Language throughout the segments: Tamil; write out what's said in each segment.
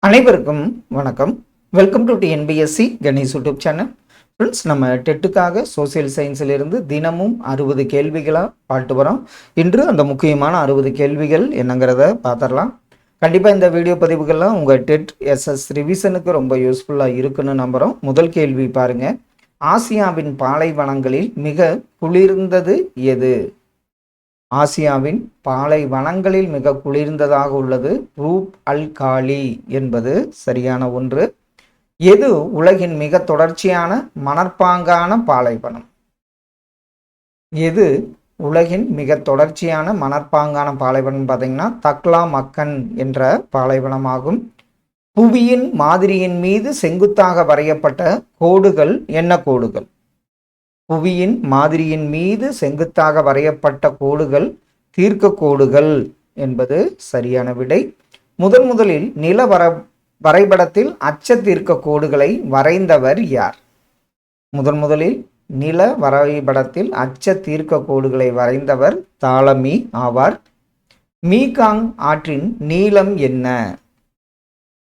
அனைவருக்கும் வணக்கம். Welcome to TNPSC Ganesh YouTube channel. Friends, நம்ம டெட்டுக்காக சோசியல் சயின்ஸிலிருந்து தினமும் 60 கேள்விகளாக பாட்டு வரோம். இன்று அந்த முக்கியமான 60 கேள்விகள் என்னங்கிறத பார்த்துடலாம். கண்டிப்பாக இந்த வீடியோ பதிவுகள்லாம் உங்கள் டெட் எஸ்எஸ் ரிவிஷனுக்கு ரொம்ப யூஸ்ஃபுல்லாக இருக்குன்னு நம்புகிறோம். முதல் கேள்வி பாருங்கள். ஆசியாவின் பாலைவனங்களில் மிக குளிர்ந்தது எது? ஆசியாவின் பாலைவனங்களில் மிக குளிர்ந்ததாக உள்ளது ரூப் அல் காலி என்பது சரியான ஒன்று. எது உலகின் மிக தொடர்ச்சியான மணற்பாங்கான பாலைவனம்? எது உலகின் மிக தொடர்ச்சியான மணற்பாங்கான பாலைவனம் பார்த்தீங்கன்னா தக்லா மக்கன் என்ற பாலைவனமாகும். புவியின் மாதிரியின் மீது செங்குத்தாக வரையப்பட்ட கோடுகள் என்ன கோடுகள்? புவியின் மாதிரியின் மீது செங்குத்தாக வரையப்பட்ட கோடுகள் தீர்க்க கோடுகள் என்பது சரியான விடை. முதலில் நில வரைபடத்தில் அச்ச தீர்க்க கோடுகளை வரைந்தவர் யார்? முதலில் நில வரைபடத்தில் அச்ச தீர்க்க கோடுகளை வரைந்தவர் தாலமி ஆவார். மீகாங் ஆற்றின் நீளம் என்ன?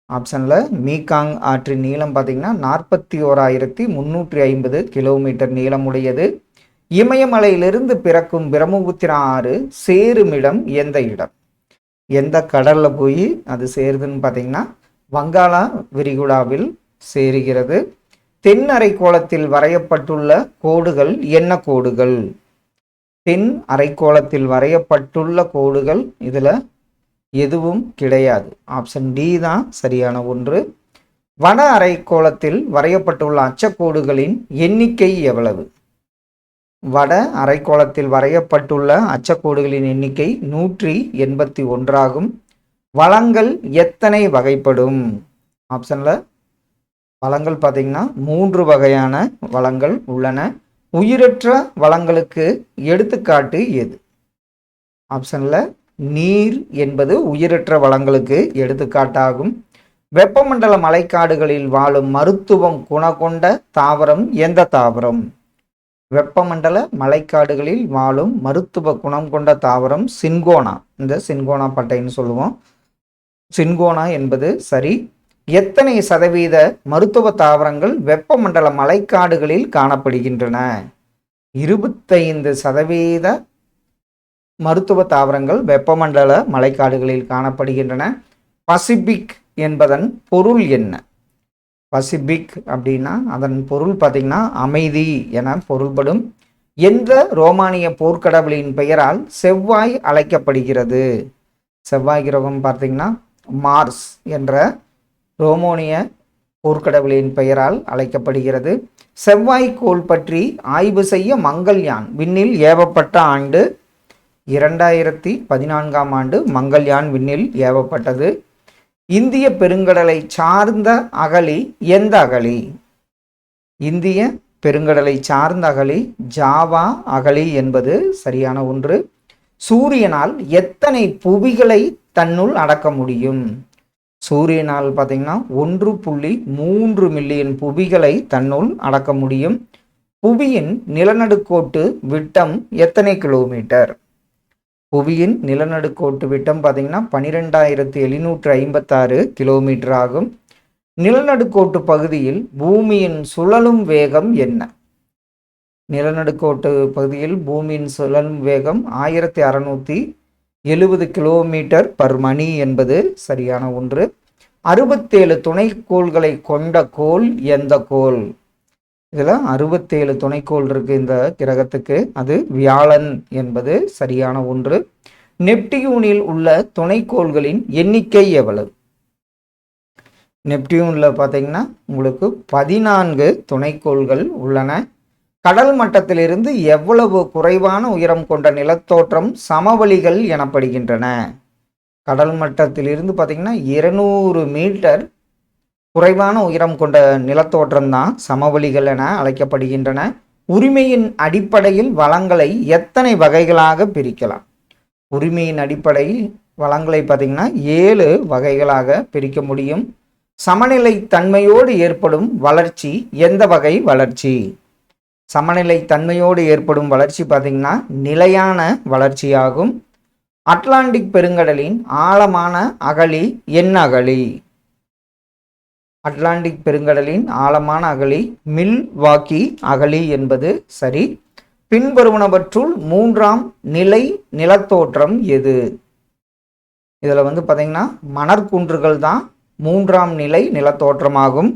ஆப்ஷனில் மீகாங் ஆற்றின் நீளம் பார்த்தீங்கன்னா 41,350 கிலோமீட்டர் நீளமுடையது. இமயமலையிலிருந்து பிறக்கும் பிரம்மபுத்திரா ஆறு சேருமிடம் எந்த இடம்? எந்த கடலில் போய் அது சேருதுன்னு பார்த்தீங்கன்னா வங்காள விரிகுடாவில் சேருகிறது. தென் அரைக்கோளத்தில் வரையப்பட்டுள்ள கோடுகள் என்ன கோடுகள்? தென் அரைக்கோளத்தில் வரையப்பட்டுள்ள கோடுகள் இதில் எதுவும் கிடையாது. ஆப்ஷன் டி தான் சரியான ஒன்று. வட அரைக்கோளத்தில் வரையப்பட்டுள்ள அச்சக்கோடுகளின் எண்ணிக்கை எவ்வளவு? வட அரைக்கோளத்தில் வரையப்பட்டுள்ள அச்சக்கோடுகளின் எண்ணிக்கை 181 ஆகும். வளங்கள் எத்தனை வகைப்படும்? ஆப்ஷனில் வளங்கள் பார்த்தீங்கன்னா 3 வகையான வளங்கள் உள்ளன. உயிரற்ற வளங்களுக்கு எடுத்துக்காட்டு எது? ஆப்ஷனில் நீர் என்பது உயிரற்ற வளங்களுக்கு எடுத்துக்காட்டாகும். வெப்பமண்டல மழைக்காடுகளில் வாழும் மருத்துவம் குணகொண்ட தாவரம் எந்த தாவரம்? வெப்பமண்டல மழைக்காடுகளில் வாழும் மருத்துவ குணம் கொண்ட தாவரம் சின்கோனா. இந்த சின்கோனா பட்டைன்னு சொல்லுவோம். சின்கோனா என்பது சரி. எத்தனை சதவீத மருத்துவ தாவரங்கள் வெப்பமண்டல மழைக்காடுகளில் காணப்படுகின்றன? 25% மருத்துவ தாவரங்கள் வெப்பமண்டல மழைக்காடுகளில் காணப்படுகின்றன. பசிபிக் என்பதன் பொருள் என்ன? பசிபிக் அப்படின்னா அதன் பொருள் பார்த்தீங்கன்னா அமைதி என பொருள்படும். எந்த ரோமானிய போர்க்கடவுளின் பெயரால் செவ்வாய் அழைக்கப்படுகிறது? செவ்வாய் கிரகம் பார்த்தீங்கன்னா மார்ஸ் என்ற ரோமானிய போர்க்கடவுளின் பெயரால் அழைக்கப்படுகிறது. செவ்வாய்க்கோள் பற்றி ஆய்வு செய்ய மங்கள்யான் விண்ணில் ஏவப்பட்ட ஆண்டு 2014ஆம் ஆண்டு மங்கள்யான் விண்ணில் ஏவப்பட்டது. இந்திய பெருங்கடலை சார்ந்த அகழி எந்த அகழி? இந்திய பெருங்கடலை சார்ந்த அகழி ஜாவா அகழி என்பது சரியான ஒன்று. சூரியனால் எத்தனை புவிகளை தன்னுள் அடக்க முடியும்? சூரியனால் பார்த்தீங்கன்னா 1.3 மில்லியன் புவிகளை தன்னுள் அடக்க முடியும். புவியின் நிலநடுக்கோட்டு விட்டம் எத்தனை கிலோமீட்டர்? புவியின் நிலநடுக்கோட்டு விட்டம் பார்த்தீங்கன்னா 12,756 கிலோமீட்டர் ஆகும். நிலநடுக்கோட்டு பகுதியில் பூமியின் சுழலும் வேகம் என்ன? நிலநடுக்கோட்டு பகுதியில் பூமியின் சுழலும் வேகம் 1670 கிலோமீட்டர் பர் மணி என்பது சரியான ஒன்று. 67 துணைக்கோள்களை கொண்ட கோள் எந்த கோள்? இதில் 67 துணைக்கோள் இருக்கு இந்த கிரகத்துக்கு. அது வியாழன் என்பது சரியான ஒன்று. நெப்டியூனில் உள்ள துணைக்கோள்களின் எண்ணிக்கை எவ்வளவு? நெப்டியூனில் பார்த்தீங்கன்னா உங்களுக்கு 14 துணைக்கோள்கள் உள்ளன. கடல் மட்டத்திலிருந்து எவ்வளவு குறைவான உயரம் கொண்ட நிலத்தோற்றம் சமவெளிகள் எனப்படுகின்றன? கடல் மட்டத்திலிருந்து பார்த்தீங்கன்னா 200 மீட்டர் குறைவான உயரம் கொண்ட நிலத்தோற்றம் தான் சமவெளிகள் என அழைக்கப்படுகின்றன. உரிமையின் அடிப்படையில் வளங்களை எத்தனை வகைகளாக பிரிக்கலாம்? உரிமையின் அடிப்படையில் வளங்களை பார்த்தீங்கன்னா 7 வகைகளாக பிரிக்க முடியும். சமநிலை தன்மையோடு ஏற்படும் வளர்ச்சி எந்த வகை வளர்ச்சி? சமநிலை தன்மையோடு ஏற்படும் வளர்ச்சி பார்த்தீங்கன்னா நிலையான வளர்ச்சியாகும். அட்லாண்டிக் பெருங்கடலின் ஆழமான அகழி என்ன அகழி? அட்லாண்டிக் பெருங்கடலின் ஆழமான அகழி மில்வாக்கி அகழி என்பது சரி. பின்வருவனவற்றுள் 3ஆம் நிலை நிலத்தோற்றம் எது? இதில் பார்த்தீங்கன்னா மணற்குன்றுகள் தான் 3ஆம் நிலை நிலத்தோற்றமாகும்.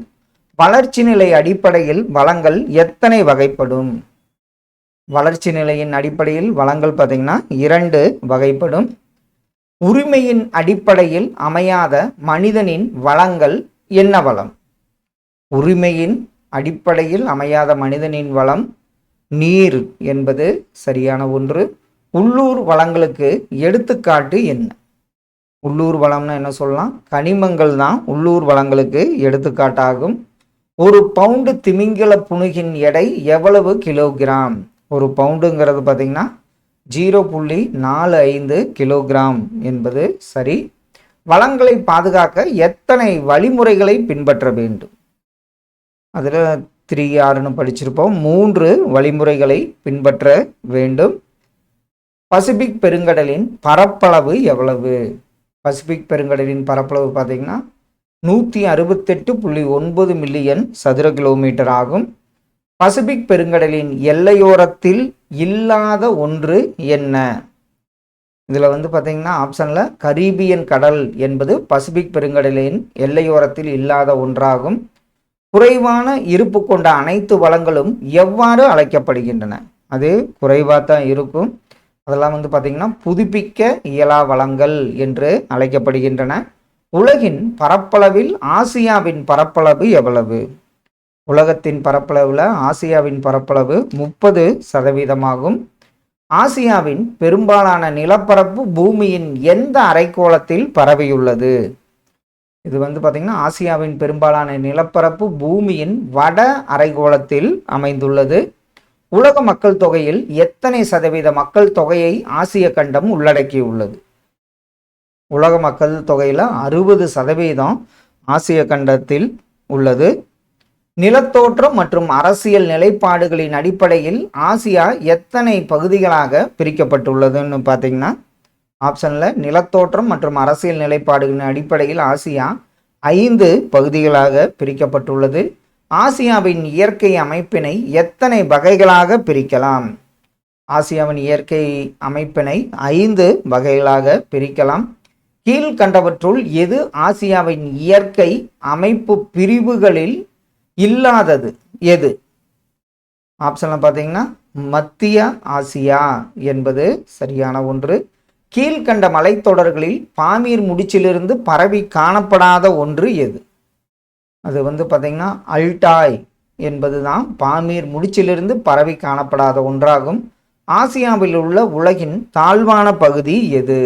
வளர்ச்சி நிலை அடிப்படையில் வளங்கள் எத்தனை வகைப்படும்? வளர்ச்சி நிலையின் அடிப்படையில் வளங்கள் பார்த்தீங்கன்னா 2 வகைப்படும். உரிமையின் அடிப்படையில் அமையாத மனிதனின் வளங்கள் என்ன வளம்? உரிமையின் அடிப்படையில் அமையாத மனிதனின் வளம் நீர் என்பது சரியான ஒன்று. உள்ளூர் வளங்களுக்கு எடுத்துக்காட்டு என்ன? உள்ளூர் வளம்னா என்ன சொல்லலாம்? கனிமங்கள் தான் உள்ளூர் வளங்களுக்கு எடுத்துக்காட்டாகும். ஒரு பவுண்டு திமிங்கல புணுகின் எடை எவ்வளவு கிலோகிராம்? ஒரு பவுண்டுங்கிறது பார்த்தீங்கன்னா 0.45 கிலோகிராம் என்பது சரி. வளங்களை பாதுகாக்க எத்தனை வழிமுறைகளை பின்பற்ற வேண்டும்? அதில் 3R படிச்சிருப்போம். 3 வழிமுறைகளை பின்பற்ற வேண்டும். பசிபிக் பெருங்கடலின் பரப்பளவு எவ்வளவு? பசிபிக் பெருங்கடலின் பரப்பளவு பார்த்தீங்கன்னா 168.9 மில்லியன் சதுர கிலோமீட்டர் ஆகும். பசிபிக் பெருங்கடலின் எல்லையோரத்தில் இல்லாத ஒன்று என்ன? இதில் பார்த்தீங்கன்னா ஆப்ஷனில் கரீபியன் கடல் என்பது பசிபிக் பெருங்கடலின் எல்லையோரத்தில் இல்லாத ஒன்றாகும். குறைவான இருப்பு கொண்ட அனைத்து வளங்களும் எவ்வாறு அழைக்கப்படுகின்றன? அது குறைவாக தான் இருக்கும். அதெல்லாம் பார்த்தீங்கன்னா புதுப்பிக்க இயலா வளங்கள் என்று அழைக்கப்படுகின்றன. உலகின் பரப்பளவில் ஆசியாவின் பரப்பளவு எவ்வளவு? உலகத்தின் பரப்பளவில் ஆசியாவின் பரப்பளவு 30% ஆசியாவின் பெரும்பாலான நிலப்பரப்பு பூமியின் எந்த அரைக்கோளத்தில் பரவியுள்ளது? இது பார்த்தீங்கன்னா ஆசியாவின் பெரும்பாலான நிலப்பரப்பு பூமியின் வட அரைக்கோளத்தில் அமைந்துள்ளது. உலக மக்கள் தொகையில் எத்தனை சதவீத மக்கள் தொகையை ஆசிய கண்டம் உள்ளடக்கியுள்ளது? உலக மக்கள் தொகையில் 60% ஆசிய கண்டத்தில் உள்ளது. நிலத்தோற்றம் மற்றும் அரசியல் நிலைப்பாடுகளின் அடிப்படையில் ஆசியா எத்தனை பகுதிகளாக பிரிக்கப்பட்டுள்ளதுன்னு பார்த்தீங்கன்னா ஆப்ஷனில் நிலத்தோற்றம் மற்றும் அரசியல் நிலைப்பாடுகளின் அடிப்படையில் ஆசியா 5 பகுதிகளாக பிரிக்கப்பட்டுள்ளது. ஆசியாவின் இயற்கை அமைப்பினை எத்தனை வகைகளாக பிரிக்கலாம்? ஆசியாவின் இயற்கை அமைப்பினை 5 வகைகளாக பிரிக்கலாம். கீழ்கண்டவற்றுள் எது ஆசியாவின் இயற்கை அமைப்பு பிரிவுகளில் இல்லாதது எது? ஆப்ஷனில் பார்த்தீங்கன்னா மத்திய ஆசியா என்பது சரியான ஒன்று. கீழ்கண்ட மலைத்தொடர்களில் பாமீர் முடிச்சிலிருந்து பரவி காணப்படாத ஒன்று எது? அது பார்த்தீங்கன்னா அல்டாய் என்பது தான் பாமீர் முடிச்சிலிருந்து பரவி காணப்படாத ஒன்றாகும். ஆசியாவில் உள்ள உலகின் தாழ்வான பகுதி எது?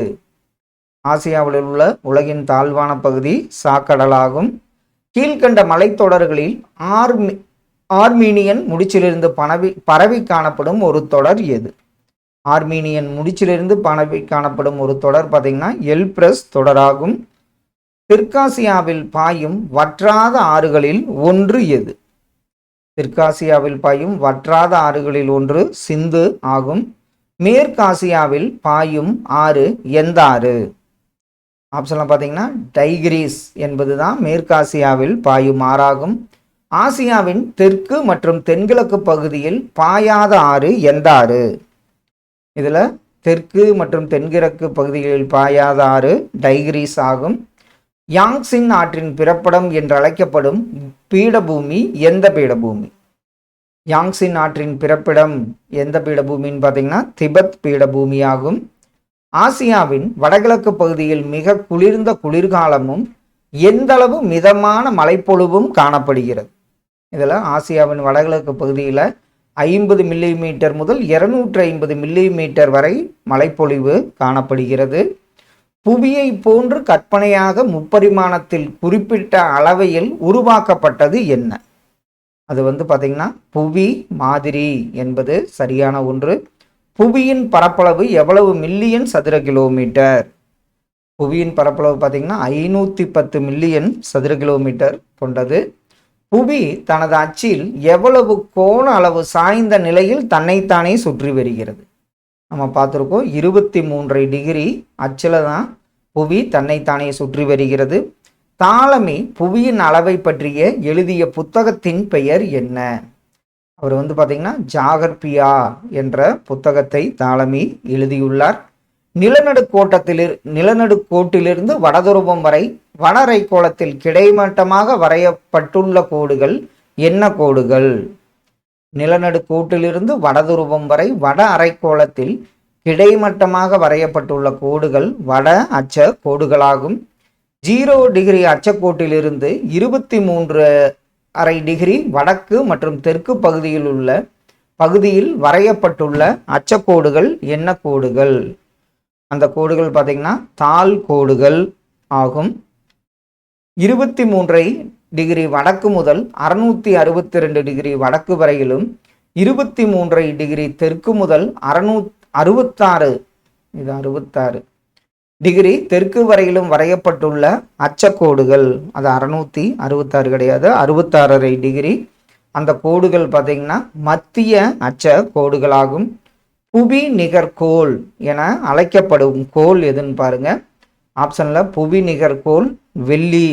ஆசியாவில் உள்ள உலகின் தாழ்வான பகுதி சாக்கடலாகும். கீழ்கண்ட மலைத்தொடர்களில் ஆர்மீனியன் முடிச்சிலிருந்து பரவி காணப்படும் ஒரு தொடர் எது? ஆர்மீனியன் முடிச்சிலிருந்து பரவி காணப்படும் ஒரு தொடர் பார்த்தீங்கன்னா எல்பிரஸ் தொடராகும். தெற்காசியாவில் பாயும் வற்றாத ஆறுகளில் ஒன்று எது? தெற்காசியாவில் பாயும் வற்றாத ஆறுகளில் ஒன்று சிந்து ஆகும். மேற்காசியாவில் பாயும் ஆறு எந்த ஆறு? ஆப்ஷனில் பார்த்தீங்கன்னா டைகிரிஸ் என்பது தான் மேற்காசியாவில் பாயும் ஆறாகும். ஆசியாவின் தெற்கு மற்றும் தென்கிழக்கு பகுதியில் பாயாத ஆறு எந்த ஆறு? இதில் தெற்கு மற்றும் தென்கிழக்கு பகுதிகளில் பாயாத ஆறு டைகிரிஸ் ஆகும். யாங்சின் ஆற்றின் பிறப்பிடம் என்று அழைக்கப்படும் பீடபூமி எந்த பீடபூமி? யாங்சின் ஆற்றின் பிறப்பிடம் எந்த பீடபூமின்னு பார்த்தீங்கன்னா திபெத் பீடபூமி ஆகும். ஆசியாவின் வடகிழக்கு பகுதியில் மிக குளிர்ந்த குளிர்காலமும் எந்தளவு மிதமான மழைப்பொழிவும் காணப்படுகிறது? இதில் ஆசியாவின் வடகிழக்கு பகுதியில் 50 மில்லிமீட்டர் முதல் 250 மில்லிமீட்டர் வரை மழைப்பொழிவு காணப்படுகிறது. புவியை போன்று கற்பனையாக முப்பரிமாணத்தில் குறிப்பிட்ட அளவையில் உருவாக்கப்பட்டது என்ன? அது பார்த்தீங்கன்னா புவி மாதிரி என்பது சரியான ஒன்று. புவியின் பரப்பளவு எவ்வளவு மில்லியன் சதுர கிலோமீட்டர்? புவியின் பரப்பளவு பார்த்தீங்கன்னா 510 மில்லியன் சதுர கிலோமீட்டர் கொண்டது. புவி தனது அச்சில் எவ்வளவு கோண அளவு சாய்ந்த நிலையில் தன்னைத்தானே சுற்றி வருகிறது? நம்ம பார்த்துருக்கோம் 23 டிகிரி அச்சில் தான் புவி தன்னைத்தானே சுற்றி வருகிறது. தாலமி புவியின் அளவை பற்றிய எழுதிய புத்தகத்தின் பெயர் என்ன? அவர் பார்த்தீங்கன்னா ஜாகர்பியா என்ற புத்தகத்தை தாலமி எழுதியுள்ளார். நிலநடுக்கோட்டிலிருந்து வடதுருவம் வரை வட அரைக்கோளத்தில் கிடைமட்டமாக வரையப்பட்டுள்ள கோடுகள் என்ன கோடுகள்? நிலநடுக்கோட்டிலிருந்து வடதுருவம் வரை வட அரைக்கோளத்தில் கிடைமட்டமாக வரையப்பட்டுள்ள கோடுகள் வட அச்ச கோடுகளாகும். 0 டிகிரி அச்சக்கோட்டிலிருந்து 23.5 டிகிரி வடக்கு மற்றும் தெற்கு பகுதியில் வரையப்பட்டுள்ள அச்சக்கோடுகள் என்ன கோடுகள்? அந்த கோடுகள் பார்த்தீங்கன்னா தாள் கோடுகள் ஆகும். 23 டிகிரி வடக்கு முதல் 662 டிகிரி வடக்கு வரையிலும் 23 டிகிரி தெற்கு முதல் 66 டிகிரி தெற்கு வரையிலும் வரையப்பட்டுள்ள அச்சக்கோடுகள். அது 666 கிடையாது, 66.5 டிகிரி. அந்த கோடுகள் பார்த்தீங்கன்னா மத்திய அச்ச கோடுகளாகும். புவி நிகர்கோள் என அழைக்கப்படும் கோள் எதுன்னு பாருங்க. ஆப்ஷன்ல புவி நிகர்கோள் வெள்ளி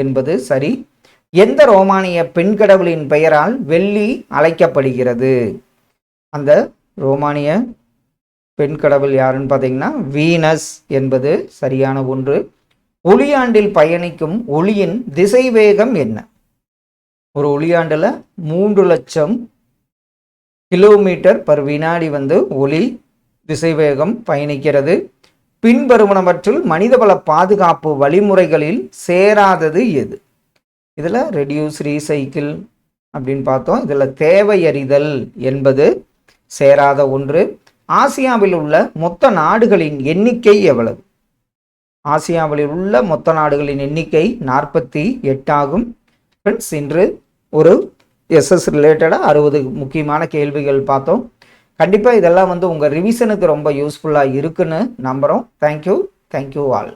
என்பது சரி. எந்த ரோமானிய பெண் கடவுளின் பெயரால் வெள்ளி அழைக்கப்படுகிறது? அந்த ரோமானிய பெண் கடவுள் யாருன்னு பார்த்தீங்கன்னா வீனஸ் என்பது சரியான ஒன்று. ஒளியாண்டில் பயணிக்கும் ஒளியின் திசை வேகம் என்ன? ஒரு ஒளியாண்டில் 3 லட்சம் கிலோமீட்டர் பர் வினாடி ஒளி திசை வேகம் பயணிக்கிறது. பின்வருவனவற்றில் மனிதவள பாதுகாப்பு வழிமுறைகளில் சேராதது எது? இதில் ரெடியூஸ் ரீசைக்கிள் அப்படின்னு பார்த்தோம். இதில் தேவையறிதல் என்பது சேராத ஒன்று. ஆசியாவில் உள்ள மொத்த நாடுகளின் எண்ணிக்கை எவ்வளவு? ஆசியாவில் உள்ள மொத்த நாடுகளின் எண்ணிக்கை 48 ஆகும். ஃப்ரெண்ட்ஸ், இன்று ஒரு எஸ்எஸ் ரிலேட்டடாக 60 முக்கியமான கேள்விகள் பார்த்தோம். கண்டிப்பாக இதெல்லாம் உங்கள் ரிவிஷனுக்கு ரொம்ப யூஸ்ஃபுல்லாக இருக்குன்னு நம்புகிறோம். Thank you all.